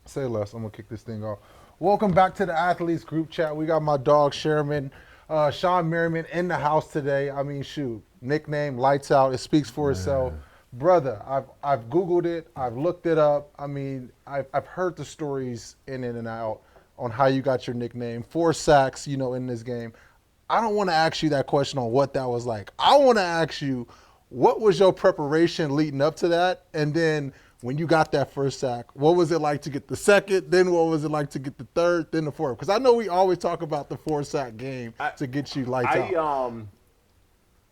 Say less. I'm gonna kick this thing off. Welcome back to the Athletes Group Chat. We got my dog Sherman, Shawne Merriman in the house today. I mean, shoot, nickname Lights Out. It speaks for itself, brother. I've Googled it. I've looked it up. I mean, I've heard the stories in and out on how you got your nickname. 4 sacks, in this game. I don't want to ask you that question on what that was like. I want to ask you, what was your preparation leading up to that, and then when you got that first sack, what was it like to get the second? Then what was it like to get the third? Then the fourth? Because I know we always talk about the 4-sack game to get you lights out.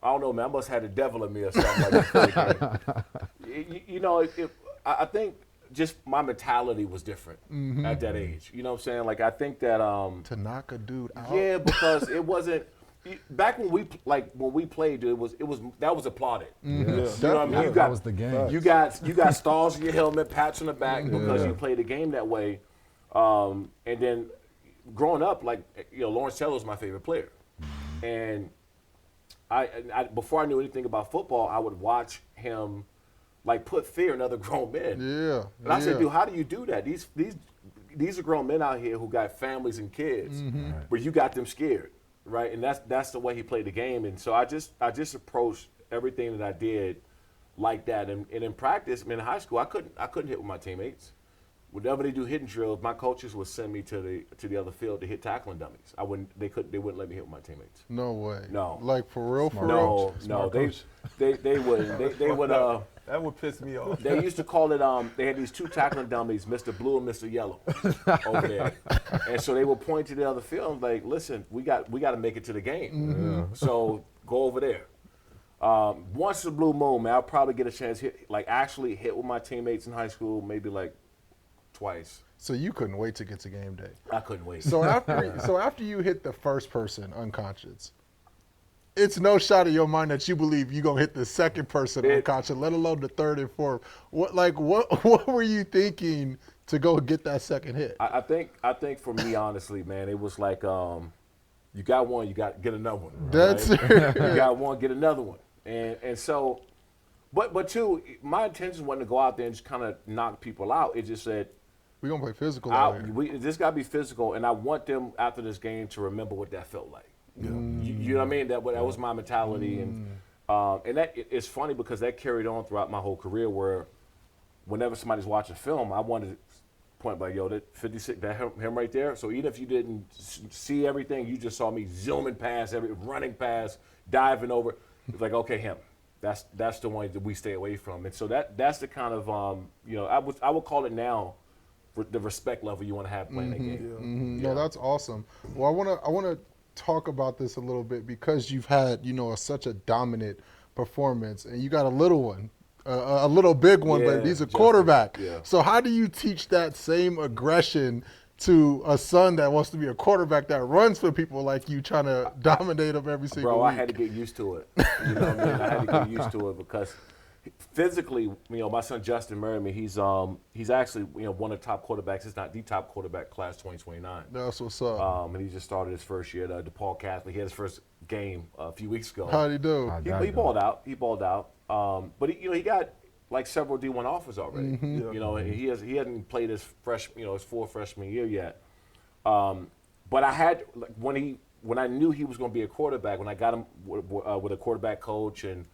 I don't know, man. I must have the devil in me or something like that. I think just my mentality was different at that age. You know what I'm saying? Like, I think that to knock a dude out. Yeah, because it wasn't. Back when we played, that was applauded. Yeah. You know what I mean? That was the game. You got stars in your helmet, pats on the back because you played the game that way. And then growing up, Lawrence Taylor was my favorite player, and I before I knew anything about football, I would watch him put fear in other grown men. Yeah. And I said, dude, how do you do that? These are grown men out here who got families and kids, but you got them scared. Right, and that's the way he played the game, and so I just approached everything that I did like that. And in practice, in high school, I couldn't hit with my teammates. Whenever they do hitting drills, my coaches would send me to the other field to hit tackling dummies. They wouldn't let me hit with my teammates. No way. No. Like for real, for real? No, they wouldn't. They would. That would piss me off. They used to call it. They had these 2 tackling dummies, Mr. Blue and Mr. Yellow, over there, and so they would point to the other field like, "Listen, we got to make it to the game. So go over there." Once the blue moon, man, I'll probably get a chance to actually hit with my teammates in high school, maybe twice. So you couldn't wait to get to game day. I couldn't wait. So after you hit the first person unconscious, it's no shot in your mind that you believe you're gonna hit the second person unconscious, let alone the third and fourth. What were you thinking to go get that second hit? I think for me, honestly, man, it was like you got one, you got to get another one. That's right? You got one, get another one, and so, but two, my intention wasn't to go out there and just kind of knock people out. It just said we're gonna play physical out here. This got to be physical, and I want them after this game to remember what that felt like. Yeah. You know what I mean? That was my mentality, and that it's funny because that carried on throughout my whole career. Where whenever somebody's watching film, I wanted to point by, yo, that 56, that him right there. So even if you didn't see everything, you just saw me zooming past, running past, diving over. It's like, okay, him. That's the one that we stay away from, and so that's the kind of I would call it now the respect level you want to have playing that game. No, that's awesome. Well, I wanna talk about this a little bit because you've had such a dominant performance, and you got a little one, a little big one, but he's a quarterback. Yeah. So how do you teach that same aggression to a son that wants to be a quarterback that runs for people like you, trying to dominate them every single week? I had to get used to it. You know what I mean? I had to get used to it because physically, my son Shawne Merriman, he's actually one of the top quarterbacks. It's not the top quarterback, class 2029. That's what's up. And he just started his first year at DePaul Catholic. He had his first game a few weeks ago. How'd he do? He balled out. But he got several D1 offers already. And he hasn't played his his full freshman year yet. But I had when I knew he was going to be a quarterback, when I got him with a quarterback coach, and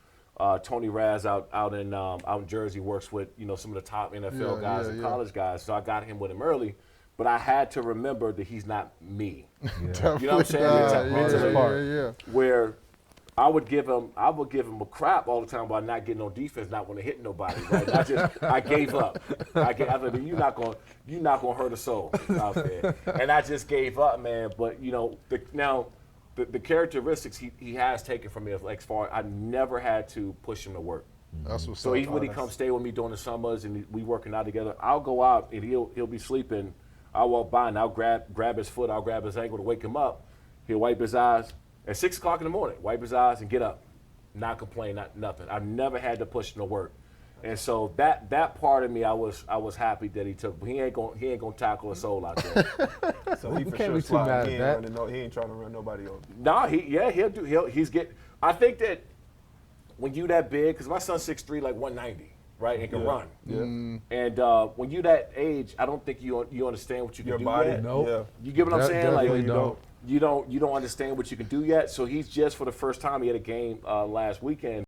Tony Raz out in Jersey works with some of the top NFL guys and college guys, so I got him with him early. But I had to remember that he's not me. You know what I'm saying? Where I would give him a crap all the time about not getting on defense, not want to hit nobody. Right? I gave up. I said, you're not gonna hurt a soul out there, and I just gave up, man. But the characteristics he has taken from me, as far I never had to push him to work. That's what's so even when he comes stay with me during the summers and we working out together, I'll go out and he'll be sleeping. I'll walk by and I'll grab his foot, I'll grab his ankle to wake him up. He'll wipe his eyes at 6 o'clock in the morning. Wipe his eyes and get up, not complain, not nothing. I've never had to push him to work. And so that part of me, I was happy that he took. But he ain't gonna tackle a soul out there. So he for can't sure be too mad he at ain't that. he ain't trying to run nobody over. Nah, he'll do. He's get. I think that when you that big, because my son's 6'3", 190. right, and can Yeah. run. Yeah. And when you that age, I don't think you understand what you Your can body. do yet. Nope. Yeah. You get what I'm saying? Definitely Like don't. you don't understand what you can do yet. So he's just for the first time. He had a game last weekend.